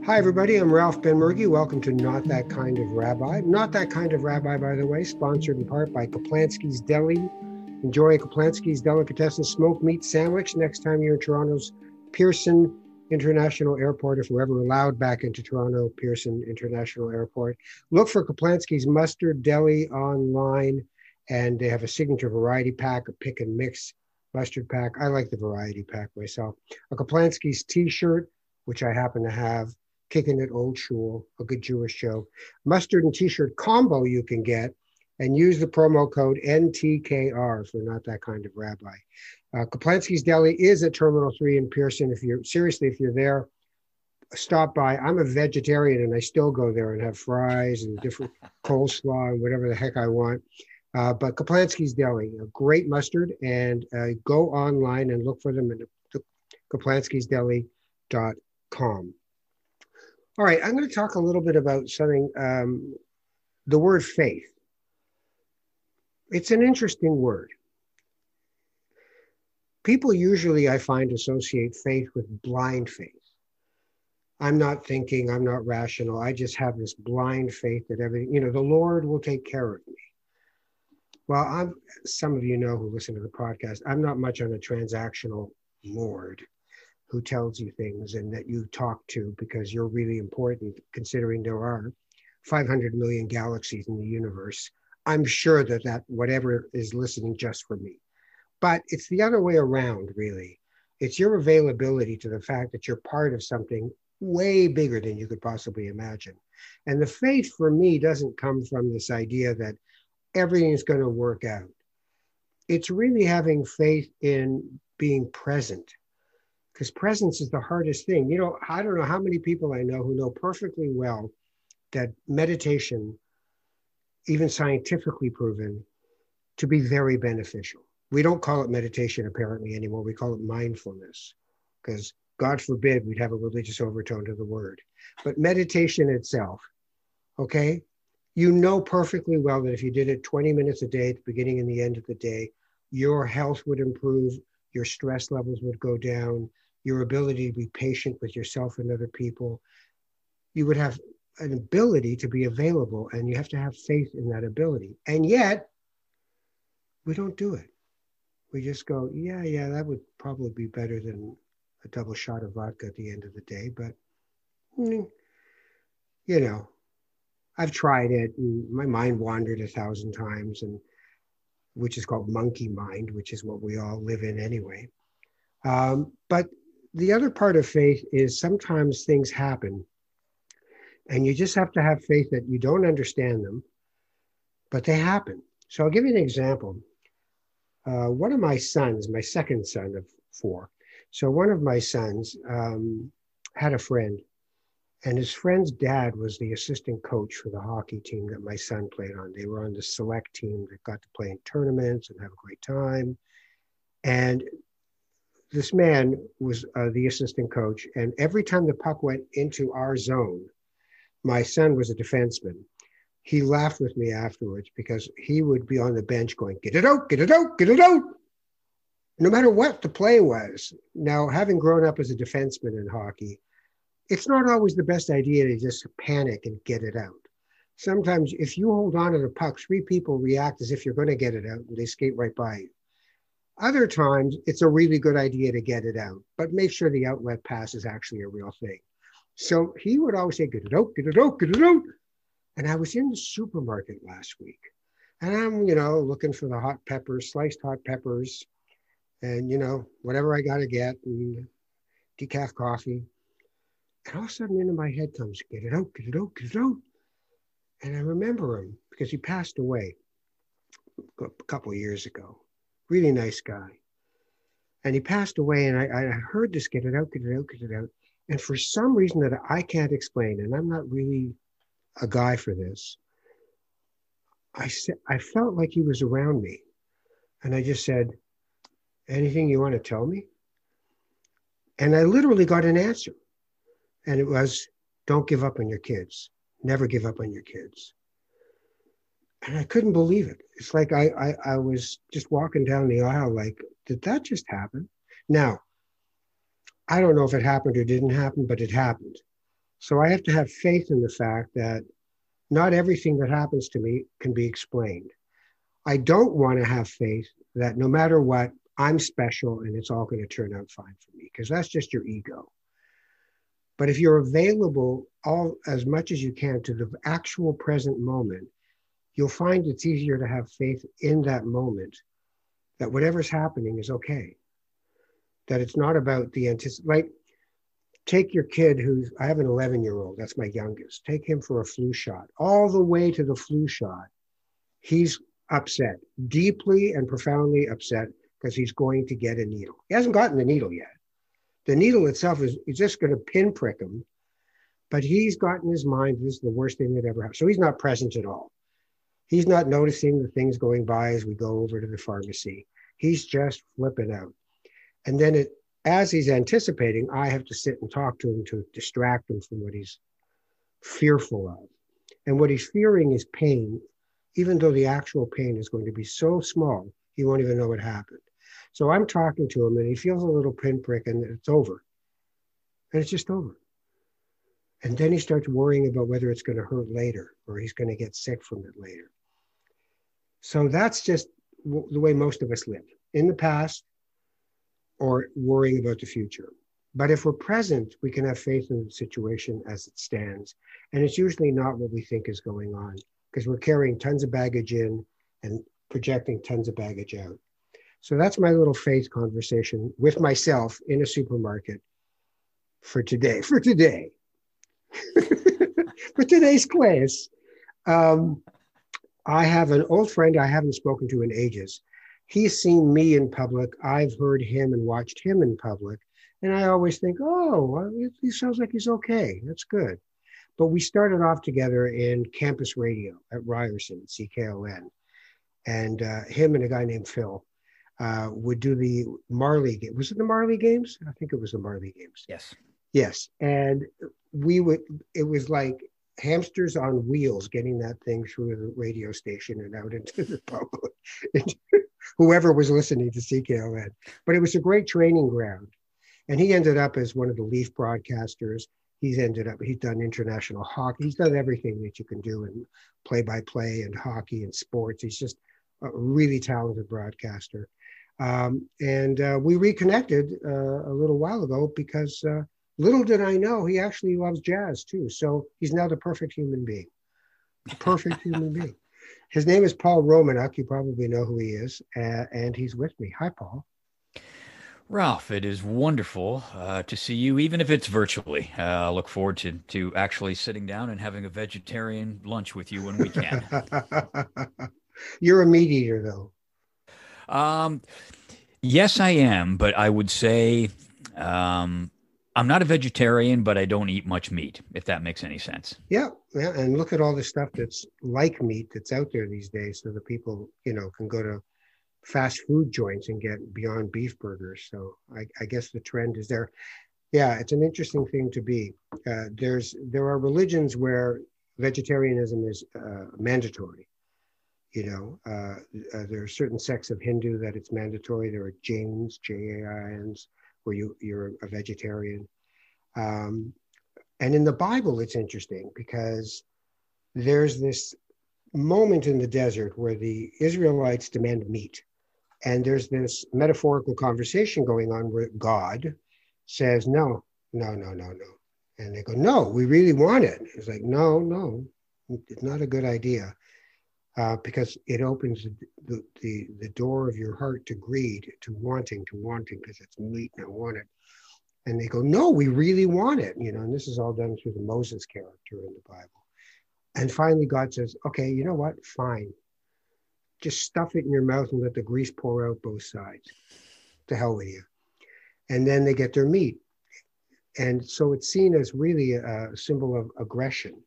Hi, everybody. I'm Ralph Benmergui. Welcome to Not That Kind of Rabbi. Not That Kind of Rabbi, by the way, sponsored in part by Kaplansky's Deli. Enjoy a Kaplansky's Delicatessen smoked meat sandwich next time you're in Toronto's Pearson International Airport, if we're ever allowed back into Toronto Pearson International Airport. Look for Kaplansky's Mustard Deli online, and they have a signature variety pack, a pick and mix mustard pack. I like the variety pack myself. A Kaplansky's t-shirt, which I happen to have. Kicking it old shul, a good Jewish joke. Mustard and t-shirt combo you can get, and use the promo code NTKR for Not That Kind of Rabbi. Kaplansky's Deli is at Terminal 3 in Pearson. If you're there, stop by. I'm a vegetarian and I still go there and have fries and different coleslaw and whatever the heck I want. But Kaplansky's Deli, a great mustard, and go online and look for them at kaplanskysdeli.com. All right, I'm going to talk a little bit about something, the word faith. It's an interesting word. People usually, I find, associate faith with blind faith. I'm not thinking, I'm not rational. I just have this blind faith that everything, the Lord will take care of me. Well, some of you know who listen to the podcast, I'm not much on a transactional Lord who tells you things and that you talk to because you're really important, considering there are 500 million galaxies in the universe. I'm sure that whatever is listening just for me. But it's the other way around, really. It's your availability to the fact that you're part of something way bigger than you could possibly imagine. And the faith for me doesn't come from this idea that everything's going to work out. It's really having faith in being present. Because presence is the hardest thing. I don't know how many people I know who know perfectly well that meditation, even scientifically proven, to be very beneficial. We don't call it meditation apparently anymore. We call it mindfulness, because God forbid we'd have a religious overtone to the word. But meditation itself, okay? You know perfectly well that if you did it 20 minutes a day at the beginning and the end of the day, your health would improve, your stress levels would go down, your ability to be patient with yourself and other people. You would have an ability to be available, and you have to have faith in that ability. And yet, we don't do it. We just go, yeah, that would probably be better than a double shot of vodka at the end of the day. But, I've tried it, and my mind wandered 1,000 times, and which is called monkey mind, which is what we all live in anyway. But the other part of faith is sometimes things happen and you just have to have faith that you don't understand them, but they happen. So I'll give you an example. One of my sons, my second son of 4. So one of my sons had a friend, and his friend's dad was the assistant coach for the hockey team that my son played on. They were on the select team that got to play in tournaments and have a great time. And this man was the assistant coach, and every time the puck went into our zone, my son was a defenseman. He laughed with me afterwards because he would be on the bench going, get it out, get it out, get it out, no matter what the play was. Now, having grown up as a defenseman in hockey, it's not always the best idea to just panic and get it out. Sometimes if you hold on to the puck, 3 people react as if you're going to get it out, and they skate right by you. Other times, it's a really good idea to get it out, but make sure the outlet pass is actually a real thing. So he would always say, get it out, get it out, get it out. And I was in the supermarket last week, and I'm, looking for the hot peppers, sliced hot peppers, and, whatever I got to get, and decaf coffee. And all of a sudden into my head comes, get it out, get it out, get it out. And I remember him because he passed away a couple of years ago. Really nice guy. And he passed away, and I heard this, get it out, get it out, get it out. And for some reason that I can't explain, and I'm not really a guy for this, I felt like he was around me. And I just said, anything you want to tell me? And I literally got an answer. And it was, don't give up on your kids. Never give up on your kids. And I couldn't believe it. It's like I was just walking down the aisle like, did that just happen? Now, I don't know if it happened or didn't happen, but it happened. So I have to have faith in the fact that not everything that happens to me can be explained. I don't want to have faith that no matter what, I'm special and it's all going to turn out fine for me, because that's just your ego. But if you're available all as much as you can to the actual present moment, you'll find it's easier to have faith in that moment that whatever's happening is okay. That it's not about the like take your kid I have an 11-year-old, that's my youngest, take him for a flu shot. All the way to the flu shot, he's upset, deeply and profoundly upset, because he's going to get a needle. He hasn't gotten the needle yet. The needle itself is just going to pinprick him, but he's got in his mind, this is the worst thing that ever happened. So he's not present at all. He's not noticing the things going by as we go over to the pharmacy. He's just flipping out. And then as he's anticipating, I have to sit and talk to him to distract him from what he's fearful of. And what he's fearing is pain, even though the actual pain is going to be so small, he won't even know what happened. So I'm talking to him and he feels a little pinprick and it's over. And it's just over. And then he starts worrying about whether it's going to hurt later or he's going to get sick from it later. So that's just the way most of us live, in the past or worrying about the future. But if we're present, we can have faith in the situation as it stands. And it's usually not what we think is going on, because we're carrying tons of baggage in and projecting tons of baggage out. So that's my little faith conversation with myself in a supermarket for today. For today's class. I have an old friend I haven't spoken to in ages. He's seen me in public. I've heard him and watched him in public. And I always think, oh, he sounds like he's okay. That's good. But we started off together in campus radio at Ryerson, CKON. And him and a guy named Phil would do the Marley game. Was it the Marley games? I think it was the Marley games. Yes. Yes. And it was like hamsters on wheels getting that thing through the radio station and out into the public, whoever was listening to CKON. But it was a great training ground. And he ended up as one of the Leaf broadcasters. He's done international hockey. He's done everything that you can do in play-by-play and hockey and sports. He's just a really talented broadcaster. We reconnected a little while ago because little did I know he actually loves jazz too. So he's now the perfect human being. Perfect human being. His name is Paul Romanuk. You probably know who he is. And he's with me. Hi, Paul. Ralph, it is wonderful to see you, even if it's virtually. I look forward to actually sitting down and having a vegetarian lunch with you when we can. You're a meat eater, though. Yes, I am, but I would say I'm not a vegetarian, but I don't eat much meat, if that makes any sense. Yeah, and look at all the stuff that's like meat that's out there these days, so that people, can go to fast food joints and get Beyond Beef burgers. So I guess the trend is there. Yeah, it's an interesting thing to be. There are religions where vegetarianism is mandatory. There are certain sects of Hindu that it's mandatory. There are Jains, Jains, where you're a vegetarian. And in the Bible, it's interesting because there's this moment in the desert where the Israelites demand meat. And there's this metaphorical conversation going on where God says, no. And they go, no, we really want it. It's like, no, it's not a good idea. Because it opens the door of your heart to greed, to wanting, because it's meat and I want it. And they go, no, we really want it. And this is all done through the Moses character in the Bible. And finally, God says, okay, you know what? Fine. Just stuff it in your mouth and let the grease pour out both sides. To hell with you. And then they get their meat. And so it's seen as really a symbol of aggression,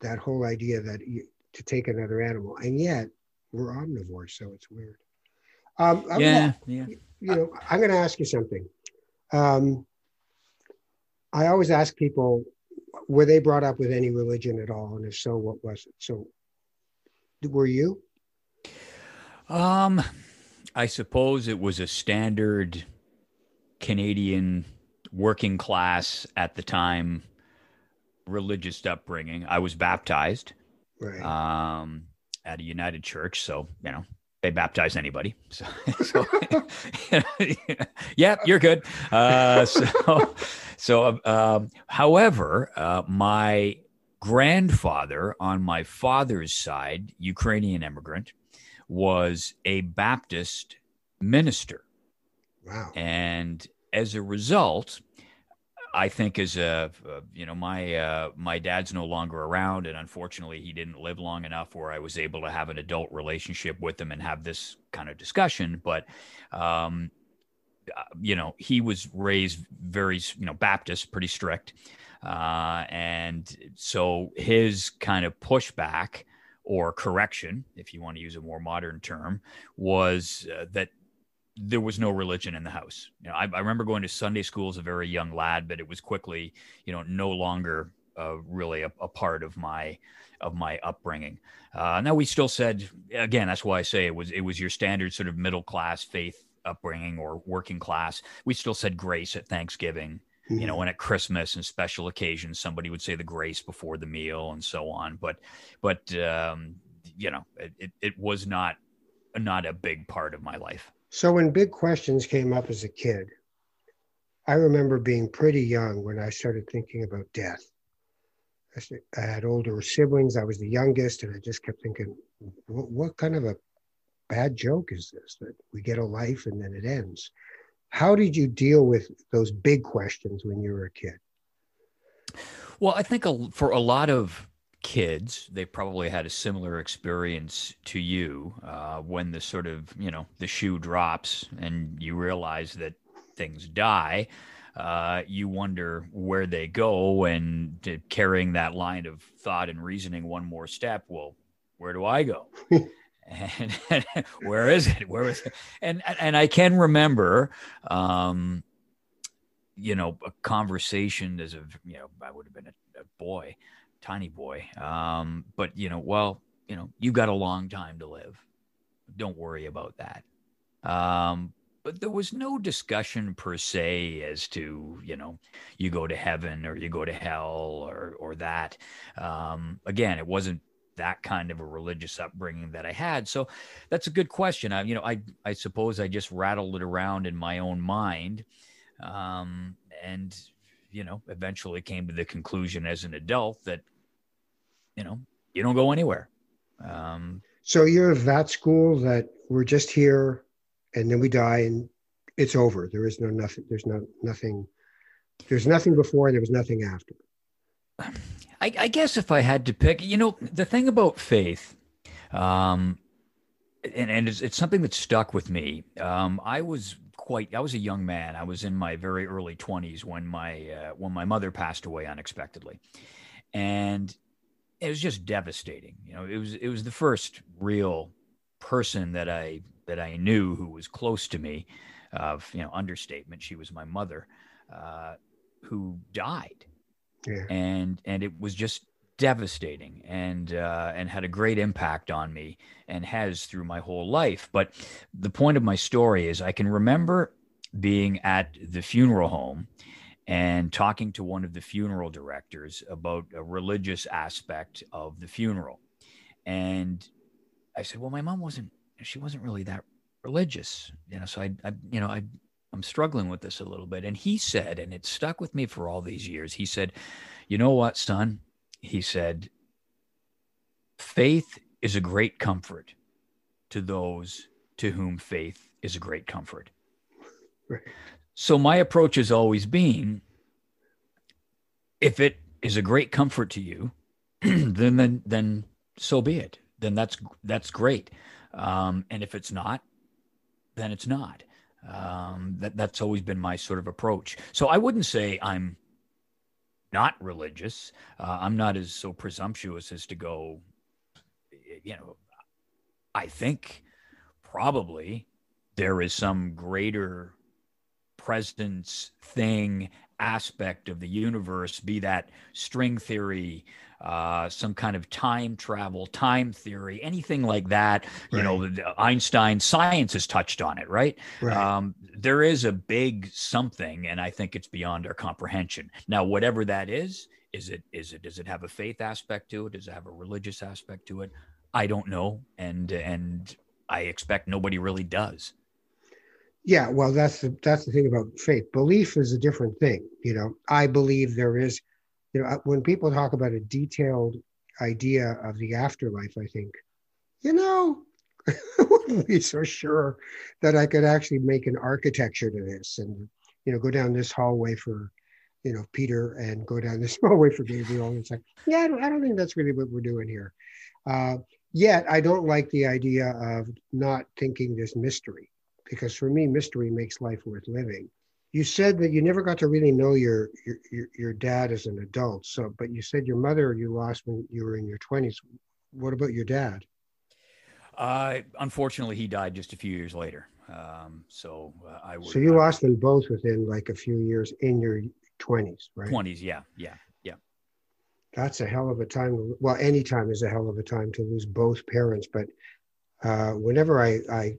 that whole idea to take another animal. And yet we're omnivores, so it's weird. I'm going to ask you something. I always ask people, were they brought up with any religion at all? And if so, what was it? So were you? I suppose it was a standard Canadian working class at the time, religious upbringing. I was baptized Right. um, at a United Church, so they baptize anybody. So yeah, you're good. However, my grandfather on my father's side, Ukrainian immigrant, was a Baptist minister. Wow. And as a result, I think my dad's no longer around, and unfortunately, he didn't live long enough where I was able to have an adult relationship with him and have this kind of discussion. But um, he was raised very Baptist, pretty strict, and so his kind of pushback or correction, if you want to use a more modern term, was that there was no religion in the house. I remember going to Sunday school as a very young lad, but it was quickly, no longer really a part of my upbringing. Now we still said, again, that's why I say it was your standard sort of middle class faith upbringing or working class. We still said grace at Thanksgiving, Mhm. and at Christmas and special occasions, somebody would say the grace before the meal and so on. It was not a big part of my life. So when big questions came up as a kid, I remember being pretty young when I started thinking about death. I had older siblings. I was the youngest, and I just kept thinking, what kind of a bad joke is this, that we get a life and then it ends? How did you deal with those big questions when you were a kid? Well, I think for a lot of kids, they probably had a similar experience to you when the sort of, the shoe drops and you realize that things die. You wonder where they go, and carrying that line of thought and reasoning one more step. Well, where do I go? And where is it? Where is it? And I can remember, a conversation as I would have been a boy, tiny boy. But you got a long time to live. Don't worry about that. But there was no discussion per se as to, you go to heaven or you go to hell or that. Again, it wasn't that kind of a religious upbringing that I had. So that's a good question. I suppose I just rattled it around in my own mind. And eventually came to the conclusion as an adult that you don't go anywhere. So you're of that school that we're just here and then we die and it's over. There is no nothing. There's no nothing. There's nothing before. There was nothing after. I guess if I had to pick, the thing about faith, um, and it's something that stuck with me. I was a young man. I was in my very early 20s when my mother passed away unexpectedly, and it was just devastating. It was the first real person that I knew who was close to me. Of understatement, she was my mother, who died, Yeah. and it was just devastating and had a great impact on me and has through my whole life. But the point of my story is I can remember being at the funeral home and talking to one of the funeral directors about a religious aspect of the funeral. And I said, well, my mom she wasn't really that religious, so I'm struggling with this a little bit. And he said, and it stuck with me for all these years, he said, you know what, son? He said, faith is a great comfort to those to whom faith is a great comfort. Right. So my approach has always been, if it is a great comfort to you, then so be it. Then that's great. And if it's not, then it's not. That's always been my sort of approach. So I wouldn't say I'm not religious. I'm not as so presumptuous as to go, I think probably there is some greater presence thing aspect of the universe, be that string theory, some kind of time travel, time theory, anything like that. You Right. know, Einstein science has touched on it, right? Right. There is a big something, and I think it's beyond our comprehension. Now, whatever that is does it have a faith aspect to it? Does it have a religious aspect to it? I don't know, and I expect nobody really does. Yeah, well, that's the thing about faith. Belief is a different thing. You know, I believe there is, when people talk about a detailed idea of the afterlife, I think, you know, I wouldn't be so sure that I could actually make an architecture to this and, go down this hallway for, Peter and go down this hallway for Gabriel. And it's like, yeah, I don't think that's really what we're doing here. Uh, Yet I don't like the idea of not thinking there's mystery, because for me, mystery makes life worth living. You said that you never got to really know your dad as an adult. So, but you said your mother you lost when you were in your 20s. What about your dad? Unfortunately, he died just a few years later. I So would you I was lost them both within like a few years in your 20s, right? 20s. Yeah, yeah, yeah. That's a hell of a time. Well, any time is a hell of a time to lose both parents. But whenever I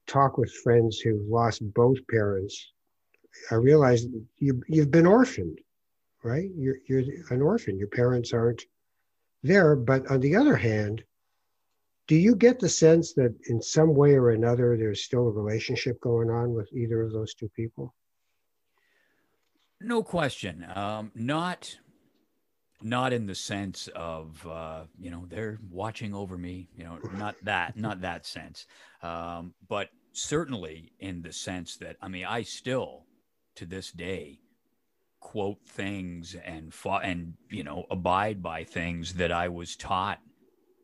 talk with friends who lost both parents, I realize you've been orphaned, right? You're an orphan. Your parents aren't there. But on the other hand, do you get the sense that in some way or another there's still a relationship going on with either of those two people? No question. Not in the sense of they're watching over me. Not that sense. But certainly in the sense that I still to this day quote things and abide by things that I was taught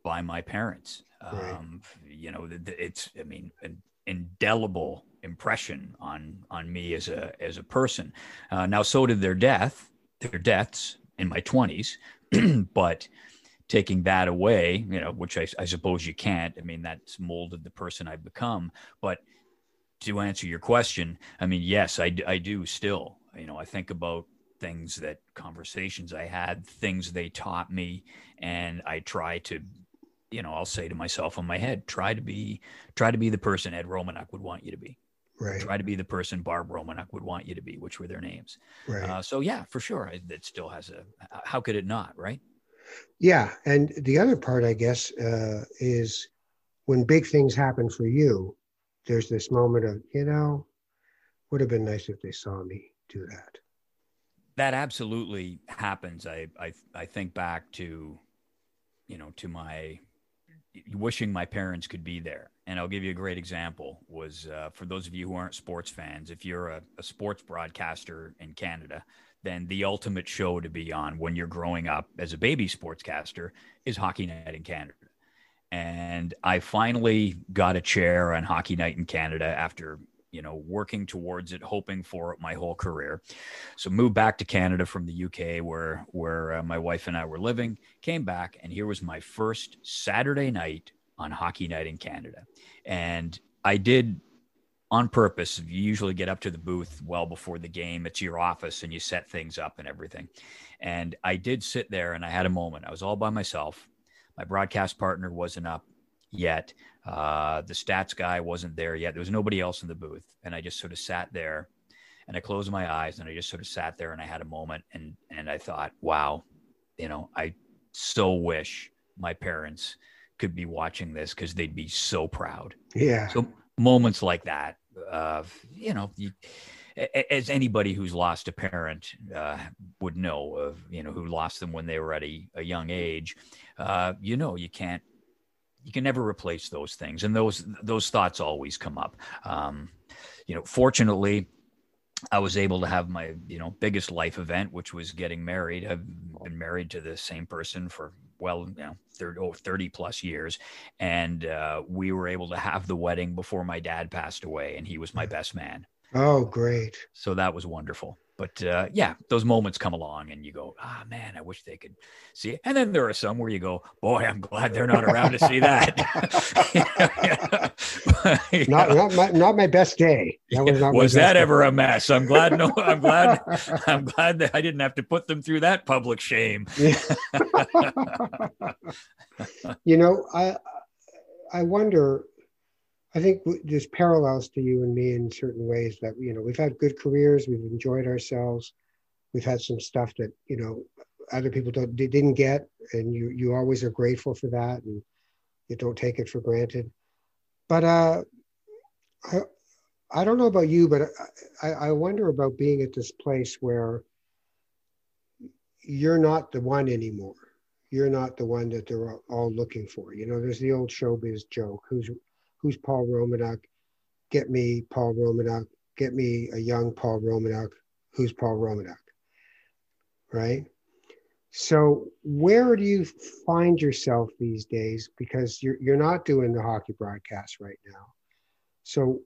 by my parents. Right. It's an indelible impression on me as a person. Now, so did their deaths in my 20s, but taking that away, which I suppose you can't. That's molded the person I've become. But to answer your question, yes, I do still. I think about conversations I had, things they taught me, and I try to, I'll say to myself in my head, try to be the person Ed Romanuk would want you to be. Right. Try to be the person Barb Romanuk would want you to be, which were their names. Right. So yeah, for sure, it still has how could it not, right? Yeah. And the other part, I guess, is when big things happen for you, there's this moment of, would have been nice if they saw me do that. That absolutely happens. I think back to, to my wishing my parents could be there. And I'll give you a great example was for those of you who aren't sports fans, if you're a sports broadcaster in Canada, then the ultimate show to be on when you're growing up as a baby sportscaster is Hockey Night in Canada. And I finally got a chair on Hockey Night in Canada after, working towards it, hoping for it my whole career. So moved back to Canada from the UK where my wife and I were living, came back, and here was my first Saturday night on Hockey Night in Canada. And I did on purpose. You usually get up to the booth well before the game. It's your office and you set things up and everything. And I did sit there and I had a moment. I was all by myself. My broadcast partner wasn't up yet. The stats guy wasn't there yet. There was nobody else in the booth. And I just sort of sat there and I closed my eyes and I just sort of sat there and I had a moment and I thought, wow, I so wish my parents could be watching this because they'd be so proud. Yeah. So moments like that, as anybody who's lost a parent would know, who lost them when they were at a young age, you can never replace those things. And those thoughts always come up. Fortunately, I was able to have my, biggest life event, which was getting married. I've been married to the same person for, 30 plus years. And we were able to have the wedding before my dad passed away, and he was my best man. Oh, great. So that was wonderful. But yeah, those moments come along and you go, man, I wish they could see it. And then there are some where you go, boy, I'm glad they're not around to see that. Not my best day. That was not was my best that day. ever a mess? I'm glad that I didn't have to put them through that public shame. I wonder, I think there's parallels to you and me in certain ways that, we've had good careers, we've enjoyed ourselves, we've had some stuff that, other people didn't get, and you always are grateful for that, and you don't take it for granted. But I don't know about you, but I wonder about being at this place where you're not the one anymore. You're not the one that they're all looking for. There's the old showbiz joke, who's Paul Romanuk? Get me Paul Romanuk. Get me a young Paul Romanuk. Who's Paul Romanuk? Right? So where do you find yourself these days? Because you're not doing the hockey broadcast right now. So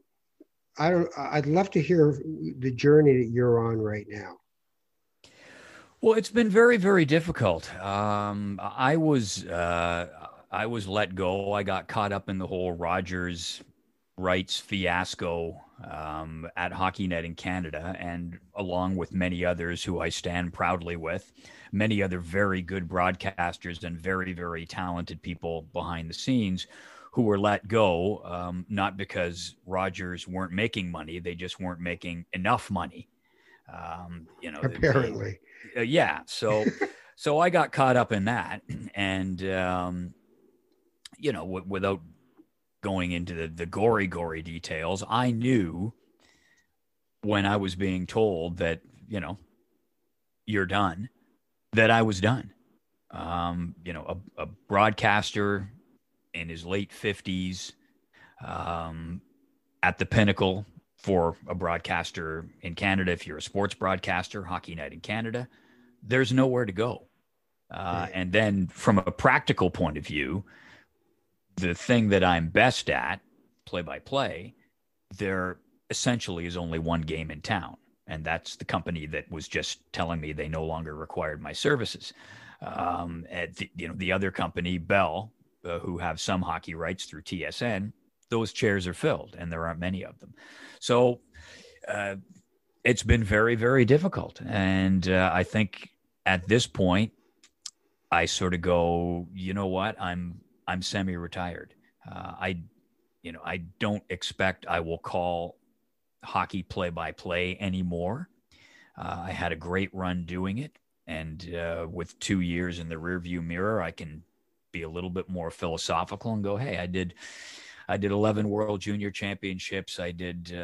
I'd love to hear the journey that you're on right now. Well, it's been very, very difficult. I was let go. I got caught up in the whole Rogers rights fiasco at HockeyNet in Canada, and along with many others who I stand proudly with, many other very good broadcasters and very, very talented people behind the scenes who were let go, not because Rogers weren't making money, they just weren't making enough money. Apparently. Yeah. So I got caught up in that, and without going into the gory details, I knew when I was being told that, you're done, that I was done. A broadcaster in his late 50s, at the pinnacle for a broadcaster in Canada. If you're a sports broadcaster, HockeyNet in Canada, there's nowhere to go. And then from a practical point of view, the thing that I'm best at, play-by-play, there essentially is only one game in town. And that's the company that was just telling me they no longer required my services. The other company, Bell, who have some hockey rights through TSN, those chairs are filled and there aren't many of them. So it's been very, very difficult. And I think at this point, I sort of go, you know what? I'm semi-retired. I don't expect I will call hockey play-by-play anymore. I had a great run doing it. And with 2 years in the rearview mirror, I can be a little bit more philosophical and go, hey, I did 11 World Junior Championships. I did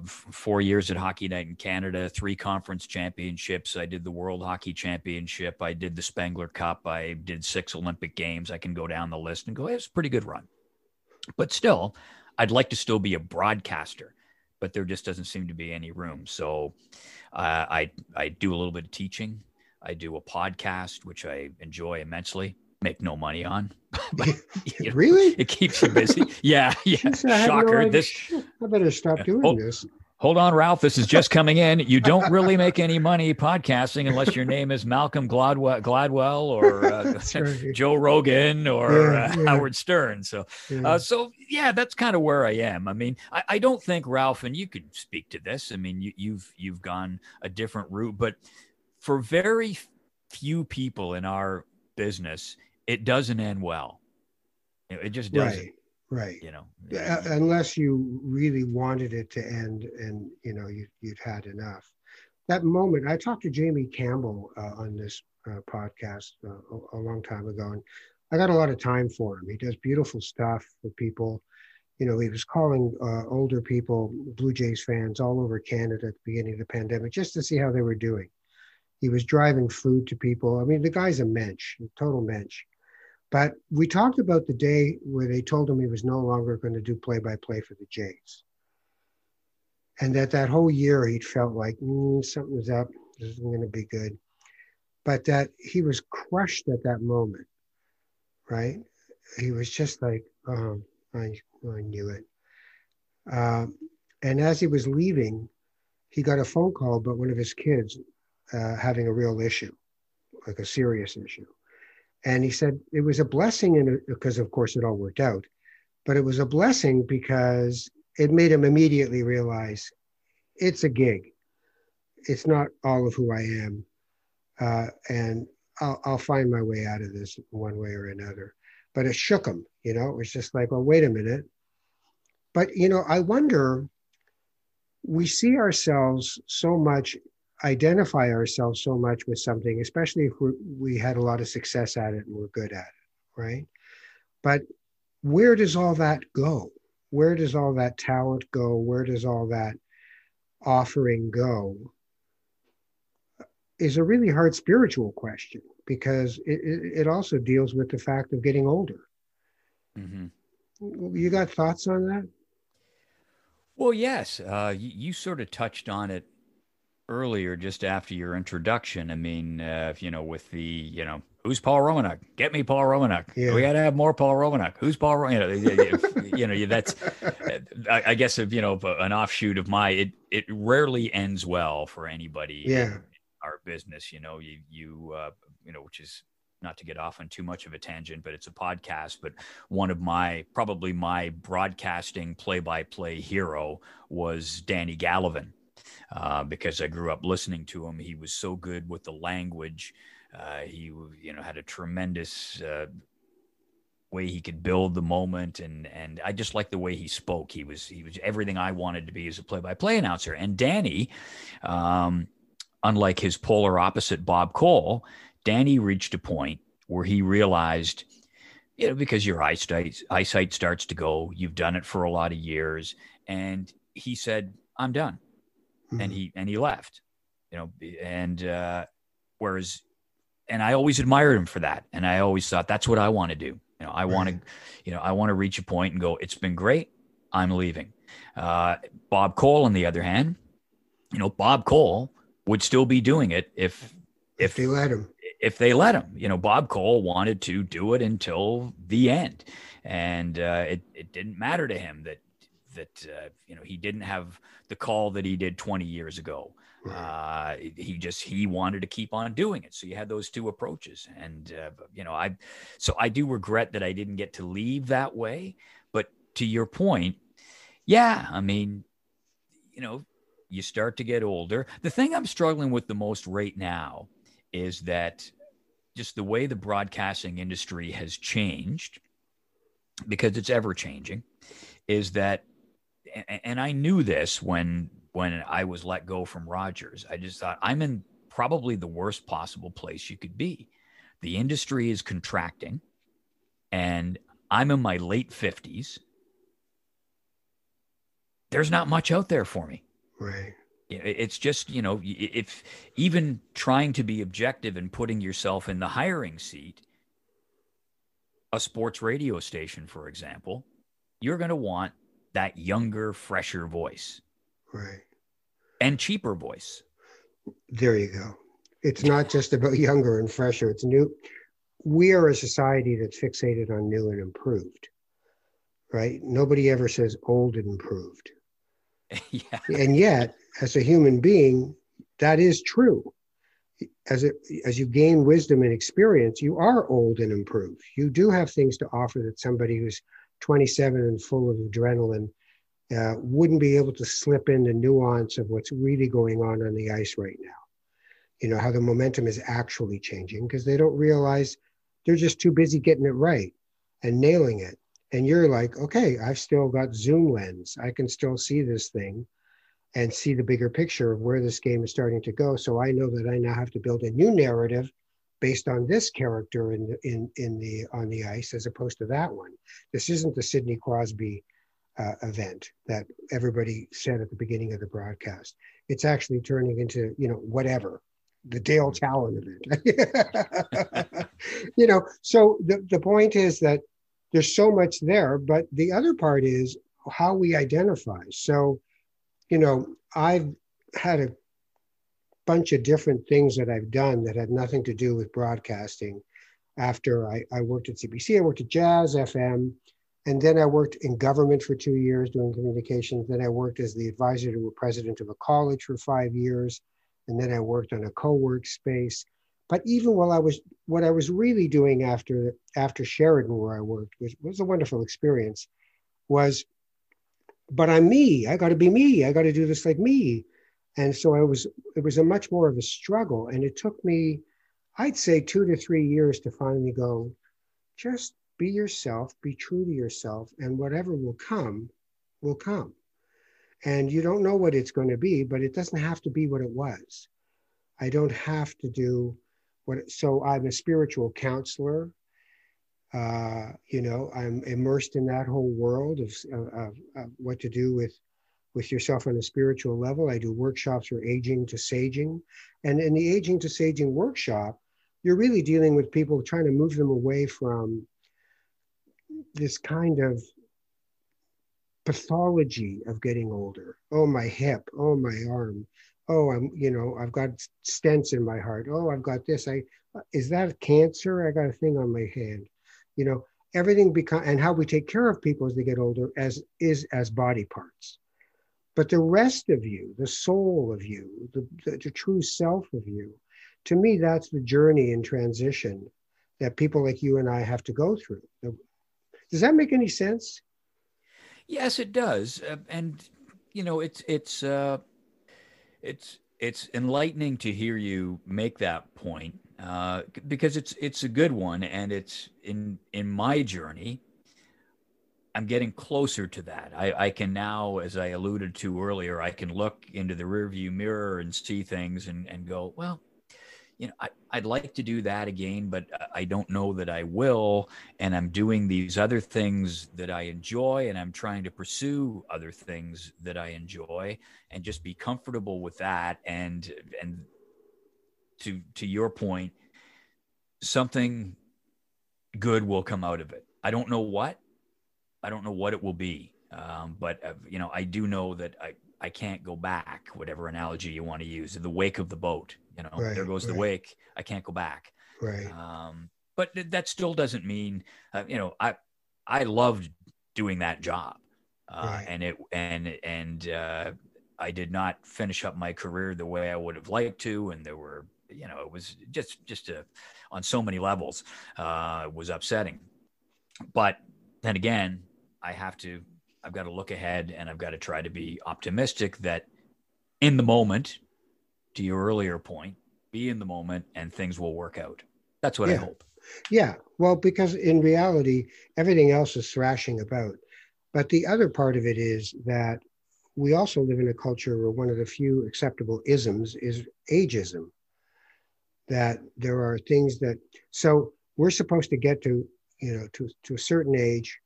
4 years at HockeyNet in Canada, 3 conference championships. I did the World Hockey Championship. I did the Spengler Cup. I did 6 Olympic Games. I can go down the list and go, hey, it's a pretty good run. But still, I'd like to still be a broadcaster, but there just doesn't seem to be any room. So I do a little bit of teaching. I do a podcast, which I enjoy immensely. Make no money on. But, really? It keeps you busy. Yeah. Jeez, Shocker. I better stop doing this. Hold on, Ralph. This is just coming in. You don't really make any money podcasting unless your name is Malcolm Gladwell or right. Joe Rogan or Howard Stern. So, that's kind of where I am. I mean, I don't think, Ralph, and you could speak to this. I mean, you've gone a different route, but for very few people in our business, it doesn't end well. It just doesn't. Right. Unless you really wanted it to end and, you'd had enough. That moment, I talked to Jamie Campbell on this podcast a long time ago, and I got a lot of time for him. He does beautiful stuff for people. He was calling older people, Blue Jays fans all over Canada at the beginning of the pandemic, just to see how they were doing. He was driving food to people. I mean, the guy's a mensch, a total mensch. But we talked about the day where they told him he was no longer going to do play-by-play for the Jays. And that whole year he'd felt like, something's up, this isn't going to be good. But that he was crushed at that moment, right? He was just like, I knew it. And as he was leaving, he got a phone call about one of his kids having a real issue, like a serious issue. And he said it was a blessing because, of course, it all worked out. But it was a blessing because it made him immediately realize it's a gig. It's not all of who I am. And I'll find my way out of this one way or another. But it shook him, you know, it was just like, well, wait a minute. But, you know, I wonder, we see ourselves so much, identify ourselves so much with something, especially if we had a lot of success at it and we're good at it, right? But where does all that go? Where does all that talent go? Where does all that offering go? Is a really hard spiritual question, because it also deals with the fact of getting older. Mm-hmm. You got thoughts on that? Well, yes. You sort of touched on it earlier, just after your introduction. I mean, you know, with the, you know, who's Paul Romanuk? Get me Paul Romanuk. Yeah. We got to have more Paul Romanuk. Who's Paul Romanuk? You know, that's, I guess, if, you know, an offshoot of it rarely ends well for anybody. Yeah. In our business, you know, you know, which is not to get off on too much of a tangent, but it's a podcast. But one of probably my broadcasting play-by-play hero was Danny Gallivan. Because I grew up listening to him. He was so good with the language. He, you know, had a tremendous way he could build the moment, and I just liked the way he spoke. He was everything I wanted to be as a play-by-play announcer. And Danny, unlike his polar opposite, Bob Cole, Danny reached a point where he realized, you know, because your eyesight starts to go, you've done it for a lot of years, and he said, "I'm done." Mm-hmm. And he left, you know, and whereas, and I always admired him for that. And I always thought, that's what I want to do. You know, I want to reach a point and go, it's been great, I'm leaving. Bob Cole, on the other hand, you know, Bob Cole would still be doing it if they let him. If they let him. You know, Bob Cole wanted to do it until the end. And it didn't matter to him that you know, he didn't have the call that he did 20 years ago. Right. He wanted to keep on doing it. So you had those two approaches. And, you know, I do regret that I didn't get to leave that way. But to your point, yeah, I mean, you know, you start to get older. The thing I'm struggling with the most right now is that just the way the broadcasting industry has changed, because it's ever changing, is that, and I knew this when I was let go from Rogers. I just thought, I'm in probably the worst possible place you could be. The industry is contracting, and I'm in my late 50s. There's not much out there for me. Right. It's just, you know, if even trying to be objective and putting yourself in the hiring seat, a sports radio station, for example, you're going to want that younger, fresher voice. Right. And cheaper voice. There you go. It's not just about younger and fresher. It's new. We are a society that's fixated on new and improved, right? Nobody ever says old and improved. Yeah. And yet, as a human being, that is true. As you gain wisdom and experience, you are old and improved. You do have things to offer that somebody who's 27 and full of adrenaline wouldn't be able to slip in the nuance of what's really going on the ice right now. You know, how the momentum is actually changing, because they don't realize they're just too busy getting it right and nailing it. And you're like, okay, I've still got zoom lens. I can still see this thing and see the bigger picture of where this game is starting to go. So I know that I now have to build a new narrative based on this character on the ice, as opposed to that one. This isn't the Sidney Crosby event that everybody said at the beginning of the broadcast. It's actually turning into, you know, whatever, the Dale Talon event. You know, so the point is that there's so much there, but the other part is how we identify. So, you know, I've had a bunch of different things that I've done that had nothing to do with broadcasting. After I worked at CBC, I worked at Jazz FM, And then I worked in government for 2 years doing communications. Then I worked as the advisor to a president of a college for 5 years. And then I worked on a co-work space. But even while what I was really doing after Sheridan, where I worked, which was a wonderful experience, was, but I'm me. I got to be me. I got to do this like me. And so it was a much more of a struggle. And it took me, I'd say 2 to 3 years to finally go, just be yourself, be true to yourself, and whatever will come, will come. And you don't know what it's going to be, but it doesn't have to be what it was. I don't have to do so I'm a spiritual counselor. I'm immersed in that whole world of what to do with yourself on a spiritual level. I do workshops for aging to saging. And in the aging to saging workshop, you're really dealing with people trying to move them away from this kind of pathology of getting older. Oh, my hip. Oh, my arm. Oh, I've got stents in my heart. Oh, I've got this. Is that cancer? I got a thing on my hand. Everything and how we take care of people as they get older as body parts. But the rest of you, the soul of you, the true self of you, to me, that's the journey in transition that people like you and I have to go through. Does that make any sense? Yes, it does. And it's enlightening to hear you make that point, because it's a good one, and it's in my journey. I'm getting closer to that. I can now, as I alluded to earlier, I can look into the rearview mirror and see things and go, well, I'd like to do that again, but I don't know that I will. And I'm doing these other things that I enjoy, and I'm trying to pursue other things that I enjoy, and just be comfortable with that. And to your point, something good will come out of it. I don't know what it will be. But I do know that I can't go back, whatever analogy you want to use, in the wake of the boat. Right, there goes the wake. I can't go back. Right. But that still doesn't mean, I loved doing that job. Right. And I did not finish up my career the way I would have liked to. And there were, it was just on so many levels, it was upsetting. But then again, I've got to look ahead, and I've got to try to be optimistic that in the moment, to your earlier point, be in the moment and things will work out. That's what I hope. Yeah. Well, because in reality, everything else is thrashing about. But the other part of it is that we also live in a culture where one of the few acceptable isms is ageism. That there are things so we're supposed to get to a certain age.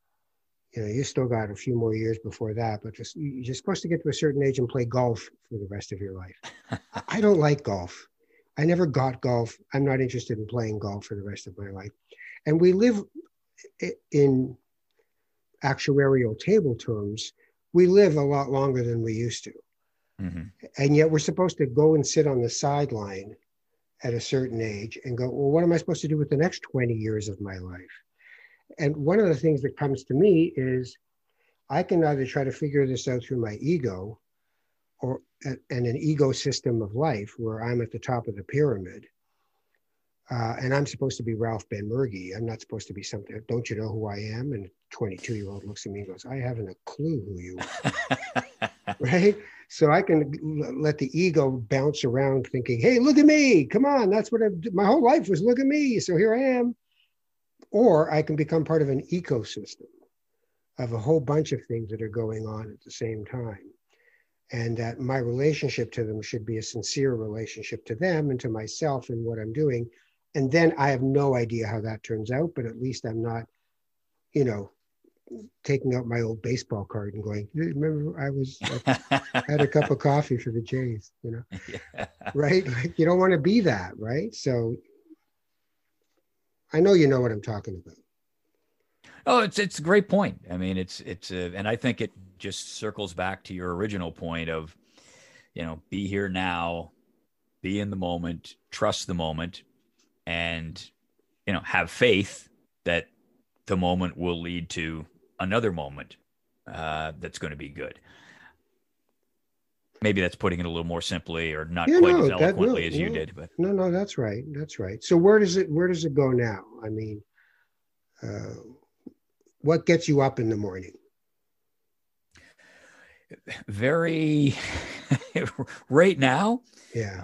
You still got a few more years before that, but you're supposed to get to a certain age and play golf for the rest of your life. I don't like golf. I never got golf. I'm not interested in playing golf for the rest of my life. And we live in actuarial table terms. We live a lot longer than we used to. Mm-hmm. And yet we're supposed to go and sit on the sideline at a certain age and go, well, what am I supposed to do with the next 20 years of my life? And one of the things that comes to me is I can either try to figure this out through my ego and an ecosystem of life where I'm at the top of the pyramid. And I'm supposed to be Ralph Benmergui. I'm not supposed to be something. Don't you know who I am? And a 22-year-old looks at me and goes, I haven't a clue who you are. Right? So I can let the ego bounce around thinking, hey, look at me. Come on. That's what my whole life was, look at me. So here I am. Or I can become part of an ecosystem of a whole bunch of things that are going on at the same time. And that my relationship to them should be a sincere relationship to them and to myself and what I'm doing. And then I have no idea how that turns out, but at least I'm not, taking out my old baseball card and going, remember I had a cup of coffee for the Jays, Yeah. Right? Like, you don't want to be that, right? So I know you know what I'm talking about. Oh, it's a great point. I mean, and I think it just circles back to your original point of, be here now, be in the moment, trust the moment, and, have faith that the moment will lead to another moment that's going to be good. Maybe that's putting it a little more simply, or not quite as eloquently as you did, but no, that's right. That's right. So where does it go now? I mean, what gets you up in the morning? Very right now. Yeah.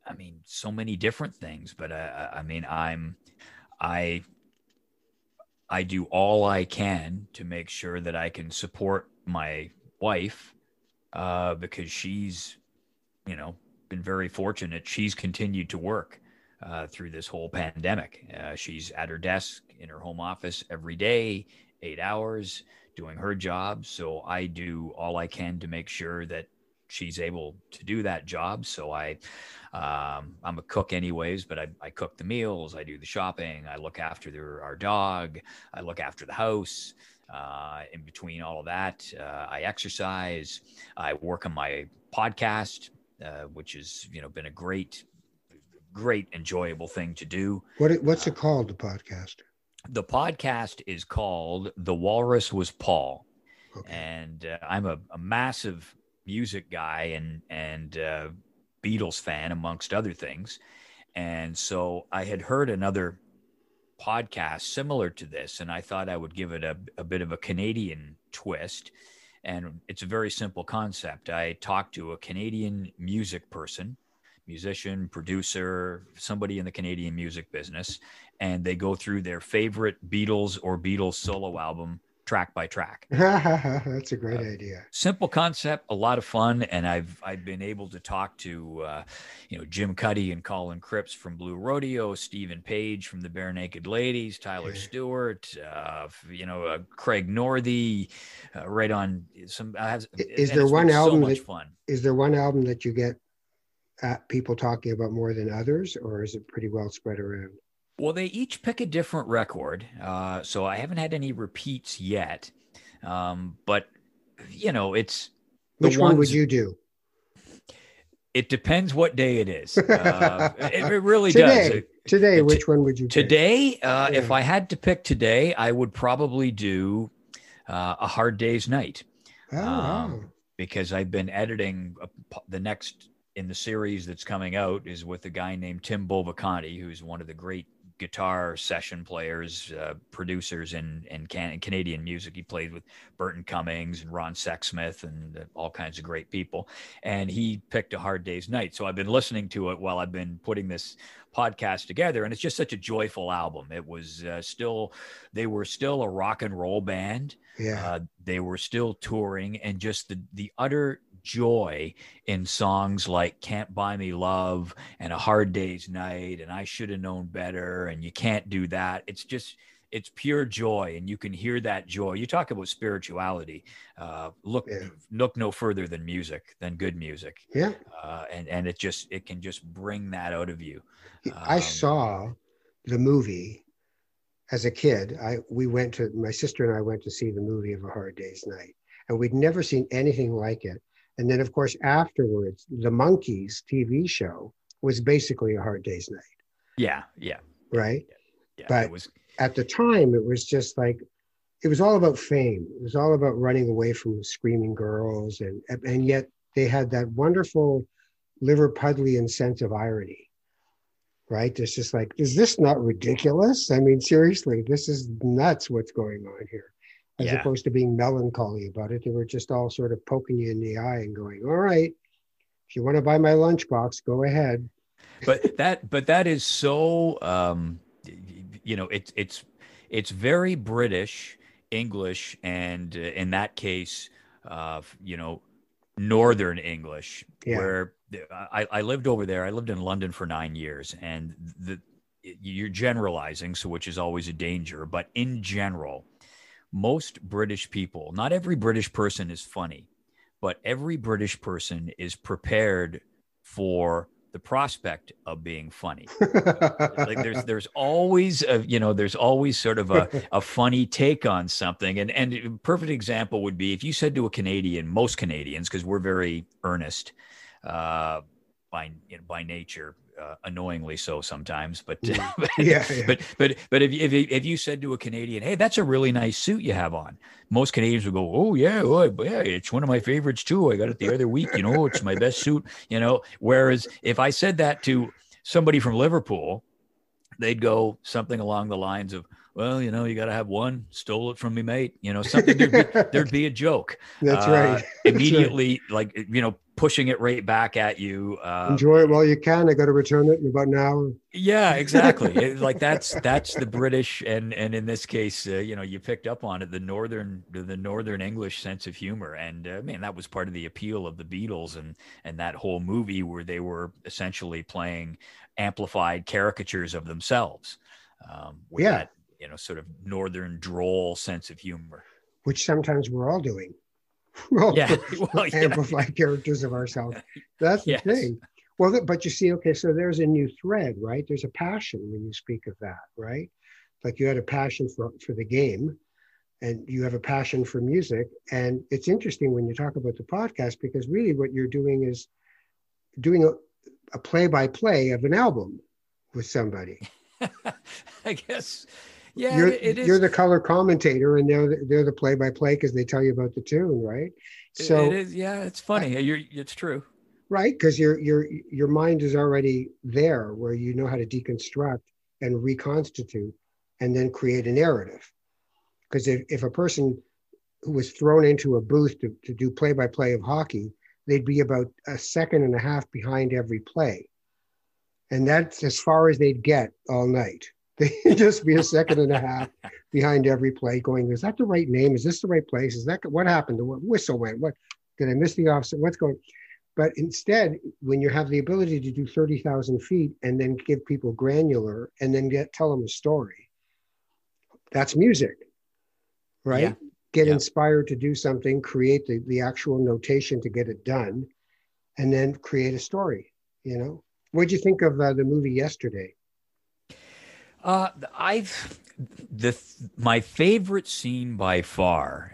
I mean, so many different things, but I mean, I do all I can to make sure that I can support my wife, because she's, been very fortunate. She's continued to work through this whole pandemic. She's at her desk in her home office every day, 8 hours, doing her job. So I do all I can to make sure that she's able to do that job. So I'm a cook anyways, but I cook the meals, I do the shopping, I look after our dog, I look after the house. In between all of that, I exercise, I work on my podcast, which has, been a great, enjoyable thing to do. What's it called, the podcast? The podcast is called The Walrus Was Paul. Okay. And I'm a massive music guy and Beatles fan, amongst other things. And so I had heard another podcast similar to this, and I thought I would give it a bit of a Canadian twist. And it's a very simple concept. I talked to a Canadian music person, musician, producer, somebody in the Canadian music business, and they go through their favorite Beatles or Beatles solo album track by track. That's a great idea. Simple concept, a lot of fun, and I've been able to talk to Jim Cuddy and Colin Cripps from Blue Rodeo, Stephen Page from the Bare Naked Ladies, Tyler Stewart, Craig Northey, right on some. Is there one album so much fun? Is there one album that you get people talking about more than others, or is it pretty well spread around? Well, they each pick a different record, so I haven't had any repeats yet. But it's which one would you do? It depends what day it is. It really does. Today, which one would you pick? Today, if I had to pick today, I would probably do A Hard Day's Night, because I've been editing the next in the series that's coming out is with a guy named Tim Bovacanti, who's one of the great guitar session players, producers in Canadian music. He played with Burton Cummings and Ron Sexsmith and all kinds of great people. And he picked A Hard Day's Night. So I've been listening to it while I've been putting this podcast together. And it's just such a joyful album. It was they were still a rock and roll band. Yeah. They were still touring, and just the utter joy in songs like Can't Buy Me Love and A Hard Day's Night and I Should Have Known Better and You Can't Do That. It's pure joy, and you can hear that joy. You talk about spirituality. Look no further than good music. Yeah. And it can just bring that out of you. I saw the movie as a kid. My sister and I went to see the movie of A Hard Day's Night, and we'd never seen anything like it. And then, of course, afterwards, the Monkees TV show was basically A Hard Day's Night. Yeah. Right? Yeah. But at the time, it was just like, it was all about fame. It was all about running away from screaming girls. And yet they had that wonderful Liverpudlian sense of irony, right? It's just like, is this not ridiculous? I mean, seriously, this is nuts what's going on here. As opposed to being melancholy about it. They were just all sort of poking you in the eye and going, all right, if you want to buy my lunchbox, go ahead. But that is so, it's very British English. And in that case, Northern English, where I lived over there. I lived in London for 9 years, and you're generalizing, so which is always a danger. But in general, most British people, not every British person is funny, but every British person is prepared for the prospect of being funny. Like there's always sort of a funny take on something. And a perfect example would be if you said to a Canadian, most Canadians, because we're very earnest by nature, annoyingly so sometimes. But Yeah, yeah. but if you said to a Canadian, "Hey, that's a really nice suit you have on," most Canadians would go, "Oh yeah, yeah, it's one of my favorites too. I got it the other week. It's my best suit." Whereas if I said that to somebody from Liverpool, they'd go something along the lines of, "Well, you got to have one. Stole it from me, mate." Something there'd be a joke. That's right. That's right. Immediately, like pushing it right back at you. Enjoy it while you can. I got to return it in about an hour. Yeah, exactly. Like that's the British, and in this case, you picked up on it, the northern English sense of humor, and man, that was part of the appeal of the Beatles and that whole movie where they were essentially playing amplified caricatures of themselves, with Yeah, that sort of northern droll sense of humor. which sometimes we're all doing. We're all Yeah, well, yeah, amplified characters of ourselves. That's the yes, thing. Well, but you see, okay, so there's a new thread, right? There's a passion when you speak of that, right? Like you had a passion for the game, and you have a passion for music. And it's interesting when you talk about the podcast, because really what you're doing is doing a play-by-play of an album with somebody. I guess. Yeah, it You're is. the color commentator, and they're the play-by-play because they tell you about the tune, right? It So, is. Yeah, it's funny. It's true. right, because your mind is already there, where you know how to deconstruct and reconstitute, and then create a narrative. Because if a person who was thrown into a booth to do play-by-play of hockey, they'd be about a second and a half behind every play, and that's as far as they'd get all night. They'd just be a second and a half behind every play, going, "Is that the right name? Is this the right place? Is that what happened? The whistle went. What did I miss the offset? What's going?" But instead, when you have the ability to do 30,000 feet and then give people granular and then tell them a story, that's music, Yeah, right? Get yeah. inspired to do something, create the actual notation to get it done, and then create a story. What'd you think of the movie yesterday? I've my favorite scene by far,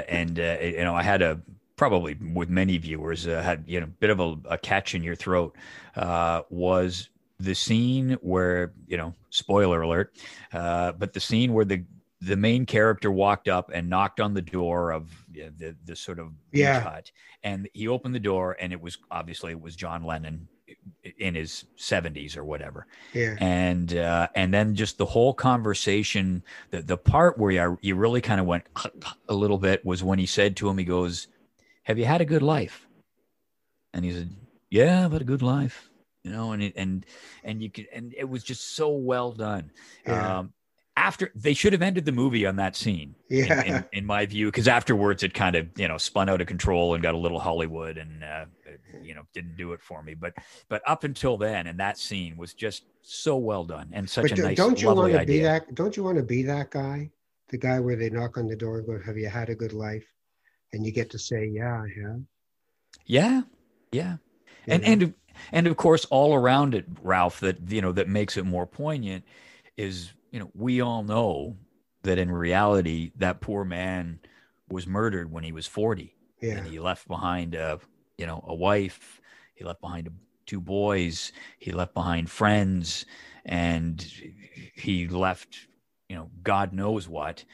and I had a probably with many viewers had a bit of a catch in your throat, was the scene where spoiler alert, but the scene where the main character walked up and knocked on the door of the sort of beach Yeah, hut, and he opened the door, and it was John Lennon in his 70s or whatever, yeah, and then just the whole conversation, the part where you really kind of went a little bit was when he said to him, he goes, "Have you had a good life?" And he said, "Yeah, I've had a good life." And you could, and it was just so well done. yeah, After they should have ended the movie on that scene, in yeah. in my view, because afterwards it kind of spun out of control and got a little Hollywood, and didn't do it for me. But up until then, and that scene was just so well done and such But a nice, don't you want lovely to be idea. that? Don't you want to be that guy? The guy where they knock on the door and go, "Have you had a good life?" And you get to say, "Yeah, I have." Yeah, yeah, You and know? of course, all around it, Ralph, that makes it more poignant is we all know that in reality that poor man was murdered when he was 40, and Yeah, he left behind a wife, he left behind two boys, he left behind friends, and he left God knows what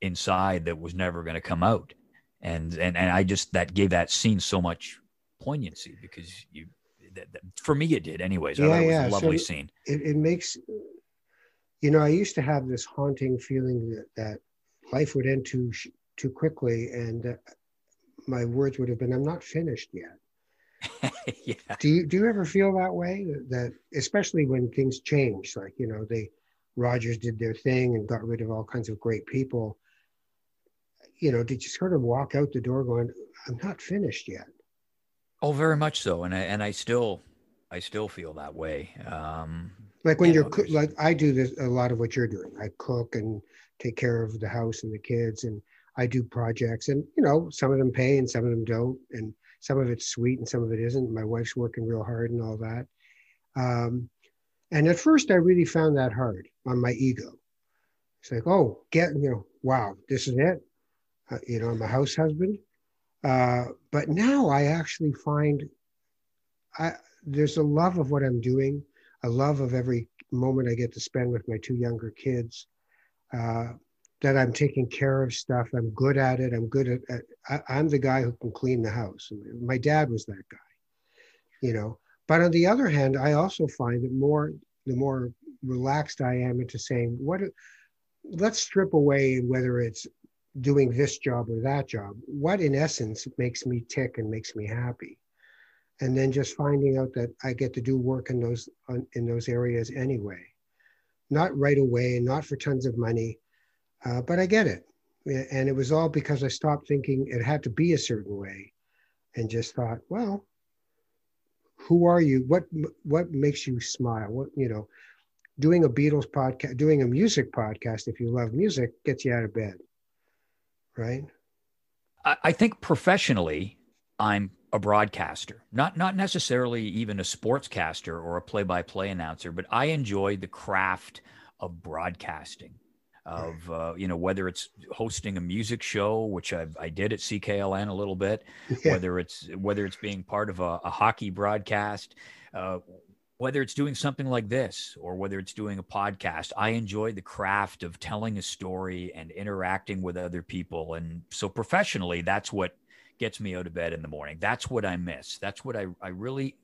inside that was never going to come out. And I just that gave that scene so much poignancy because for me it did anyways. I thought yeah, it was a yeah. So lovely scene. it makes I used to have this haunting feeling that life would end too quickly, and my words would have been, "I'm not finished yet." Yeah. Do you ever feel that way? That especially when things change, like they Rogers did their thing and got rid of all kinds of great people. Did you sort of walk out the door going, "I'm not finished yet"? Oh, very much so. And I still feel that way. Like when There's like I do this a lot of what you're doing. I cook and take care of the house and the kids, and I do projects, and some of them pay and some of them don't, and some of it's sweet and some of it isn't. My wife's working real hard and all that. Um, and at first, I really found that hard on my ego. It's like, oh, wow, this is it. I'm a house husband. But now I actually find I, there's a love of what I'm doing, a love of every moment I get to spend with my two younger kids, uh, that I'm taking care of stuff. I'm good at it. I'm good I'm the guy who can clean the house. My dad was that guy, you know. But on the other hand, I also find that the more relaxed I am into saying, let's strip away whether it's doing this job or that job. What in essence makes me tick and makes me happy? And then just finding out that I get to do work in those areas anyway, not right away and not for tons of money, but I get it. And it was all because I stopped thinking it had to be a certain way and just thought, well, who are you? What makes you smile? What, you know, doing a Beatles podcast, doing a music podcast, if you love music, gets you out of bed, right? I think professionally, I'm a broadcaster, not necessarily even a sportscaster or a play-by-play announcer, but I enjoy the craft of broadcasting. Right. Of whether it's hosting a music show, which I did at CKLN a little bit, Yeah. whether it's being part of a hockey broadcast, uh, whether it's doing something like this or whether it's doing a podcast, I enjoy the craft of telling a story and interacting with other people. And so professionally, that's what gets me out of bed in the morning. That's what I miss. That's what I really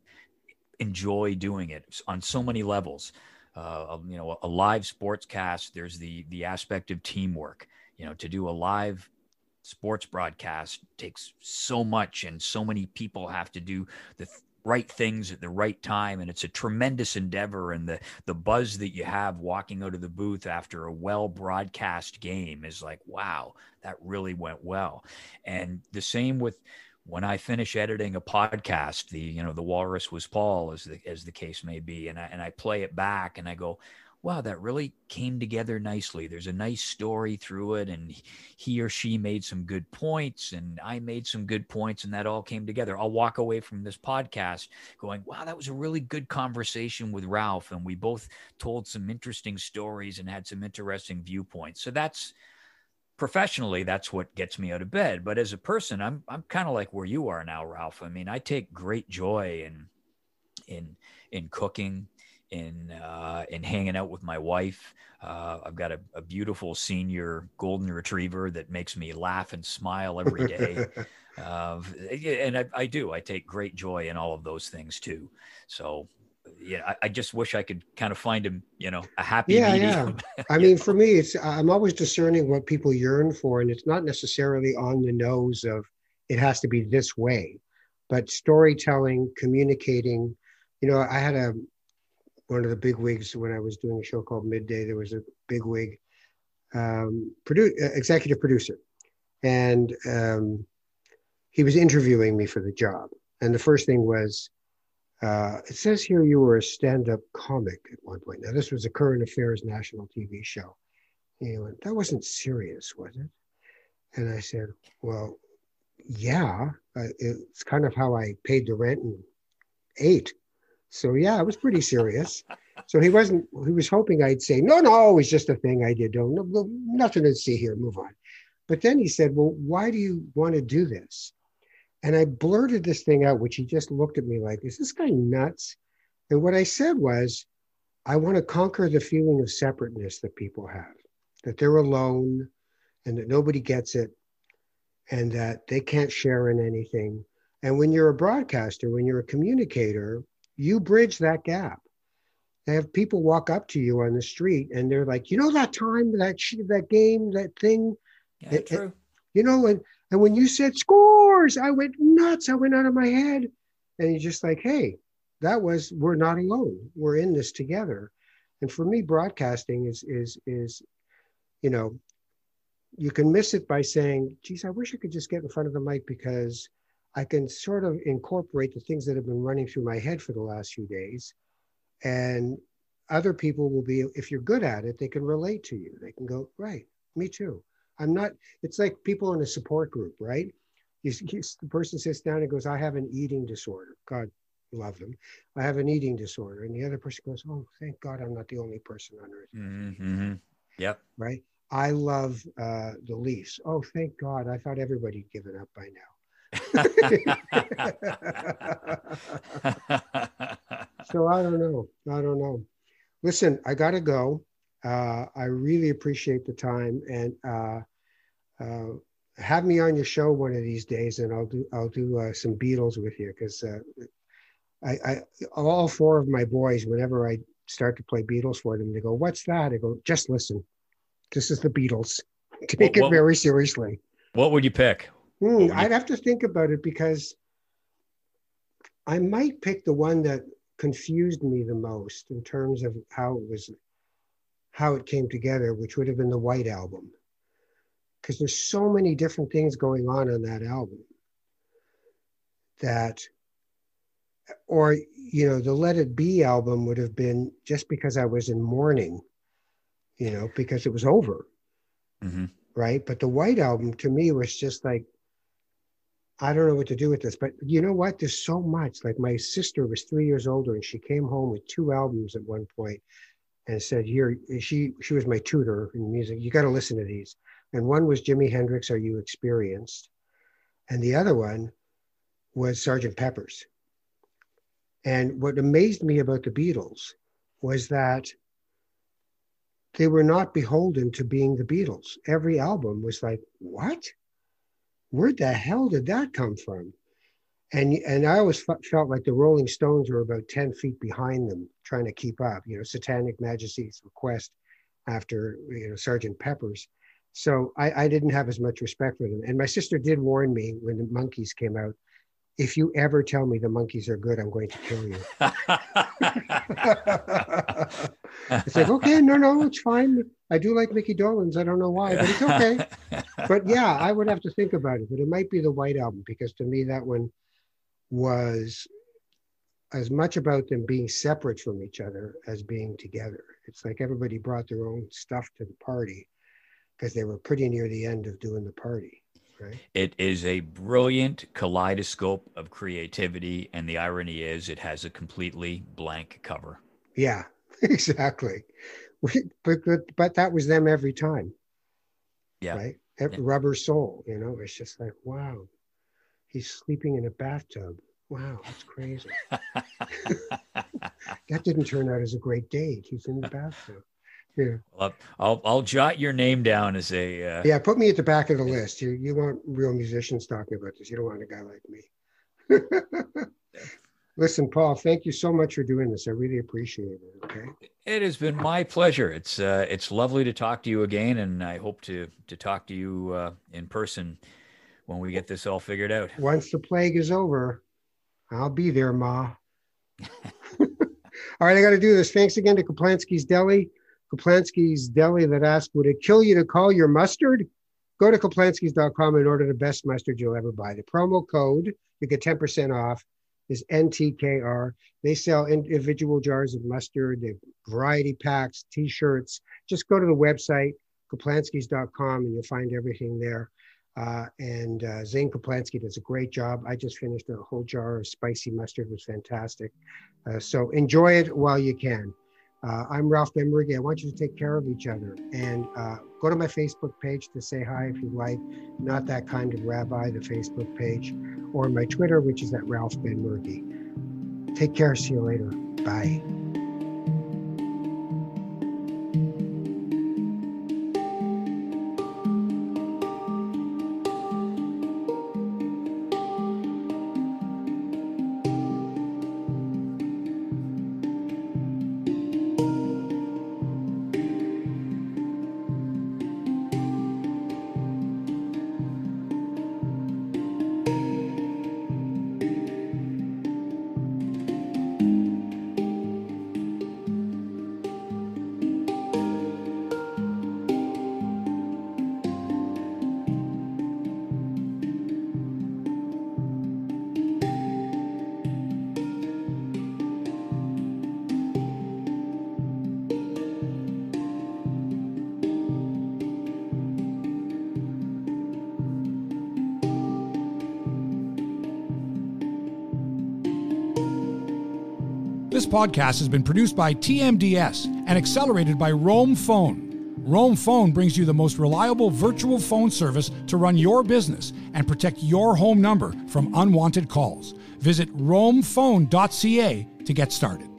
enjoy doing it on so many levels. A live sportscast, there's the aspect of teamwork. To do a live sports broadcast takes so much, and so many people have to do the right things at the right time, and it's a tremendous endeavor. And the buzz that you have walking out of the booth after a well broadcast game is like, wow, that really went well. And the same with when I finish editing a podcast, the walrus was Paul, as the case may be, and I play it back and I go, wow, that really came together nicely. There's a nice story through it, and he or she made some good points, and I made some good points, and that all came together. I'll walk away from this podcast going, wow, that was a really good conversation with Ralph, and we both told some interesting stories and had some interesting viewpoints. So that's professionally, that's what gets me out of bed. But as a person, I'm kind of like where you are now, Ralph. I mean, I take great joy in cooking, in hanging out with my wife. I've got a beautiful senior golden retriever that makes me laugh and smile every day. And I do. I take great joy in all of those things too. So, yeah, I just wish I could kind of find him, a happy Yeah, yeah. medium. I mean, for me, I'm always discerning what people yearn for, and it's not necessarily on the nose of it has to be this way, but storytelling, communicating. I had one of the big wigs when I was doing a show called Midday. There was a big wig executive producer, and he was interviewing me for the job. And the first thing was, it says here you were a stand-up comic at one point. Now, this was a current affairs national TV show. And he went, that wasn't serious, was it? And I said, well, yeah, it's kind of how I paid the rent and ate. So yeah, it was pretty serious. So he was hoping I'd say, no, it was just a thing I did. No, nothing to see here, move on. But then he said, well, why do you want to do this? And I blurted this thing out, which he just looked at me like, is this guy nuts? And what I said was, I want to conquer the feeling of separateness that people have, that they're alone and that nobody gets it and that they can't share in anything. And when you're a broadcaster, when you're a communicator, you bridge that gap. They have people walk up to you on the street and they're like, that time, that game, that thing. Yeah, true. And when you said scores, I went nuts. I went out of my head. And you're just like, hey, we're not alone. We're in this together. And for me, broadcasting is you can miss it by saying, geez, I wish I could just get in front of the mic because I can sort of incorporate the things that have been running through my head for the last few days. And other people will be, if you're good at it, they can relate to you. They can go, right, me too. It's like people in a support group, right? The person sits down and goes, I have an eating disorder. God love them. I have an eating disorder. And the other person goes, oh, thank God I'm not the only person on earth. Mm-hmm. Yep. Right. I love the Leafs. Oh, thank God. I thought everybody'd given up by now. So I don't know. I don't know. Listen, I got to go. I really appreciate the time, and uh, have me on your show one of these days, and I'll do some Beatles with you, because I all four of my boys, whenever I start to play Beatles for them, they go, "What's that?" I go, "Just listen. This is the Beatles." Take it very seriously. What would you pick? I'd have to think about it, because I might pick the one that confused me the most in terms of how it came together, which would have been the White Album, because there's so many different things going on that album that, or the Let It Be album would have been just because I was in mourning, because it was over. Mm-hmm. Right. But the White Album to me was just like, I don't know what to do with this, but you know what? There's so much. Like, my sister was 3 years older, and she came home with 2 albums at one point and said, "Here," she was my tutor in music. "You got to listen to these." And one was Jimi Hendrix, "Are You Experienced?" And the other one was Sgt. Pepper's. And what amazed me about the Beatles was that they were not beholden to being the Beatles. Every album was like, what? Where the hell did that come from? And I always felt like the Rolling Stones were about 10 feet behind them, trying to keep up, Satanic Majesty's Request after, Sgt. Pepper's. So I didn't have as much respect for them. And my sister did warn me when the Monkees came out, "If you ever tell me the Monkees are good, I'm going to kill you." It's like, okay, no, it's fine. I do like Mickey Dolenz. I don't know why, but it's okay. But yeah, I would have to think about it. But it might be the White Album, because to me, that one was as much about them being separate from each other as being together. It's like everybody brought their own stuff to the party, because they were pretty near the end of doing the party. Right? It is a brilliant kaleidoscope of creativity, and the irony is it has a completely blank cover. Yeah, exactly. But that was them every time. Yeah. Right? Rubber Soul, it's just like, wow, he's sleeping in a bathtub. Wow, that's crazy. That didn't turn out as a great date. He's in the bathtub. Yeah. Well, I'll jot your name down as a. Yeah, put me at the back of the list. You want real musicians talking about this. You don't want a guy like me. Listen, Paul, thank you so much for doing this. I really appreciate it. Okay. It has been my pleasure. It's lovely to talk to you again, and I hope to talk to you in person when we get this all figured out. Once the plague is over, I'll be there, Ma. All right, I got to do this. Thanks again to Kaplansky's Deli. Kaplansky's Deli that asked, "Would it kill you to call your mustard?" Go to Kaplanskys.com and order the best mustard you'll ever buy. The promo code, you get 10% off, is NTKR. They sell individual jars of mustard, they have variety packs, t-shirts. Just go to the website, Kaplanskys.com, and you'll find everything there. And Zane Kaplansky does a great job. I just finished a whole jar of spicy mustard. It was fantastic. So enjoy it while you can. I'm Ralph Benmergui. I want you to take care of each other, and go to my Facebook page to say hi if you like. Not That Kind of Rabbi, the Facebook page, or my Twitter, which is at Ralph Benmergui. Take care. See you later. Bye. This podcast has been produced by TMDS and accelerated by Rome Phone. Roam Phone brings you the most reliable virtual phone service to run your business and protect your home number from unwanted calls. Visit roamphone.ca to get started.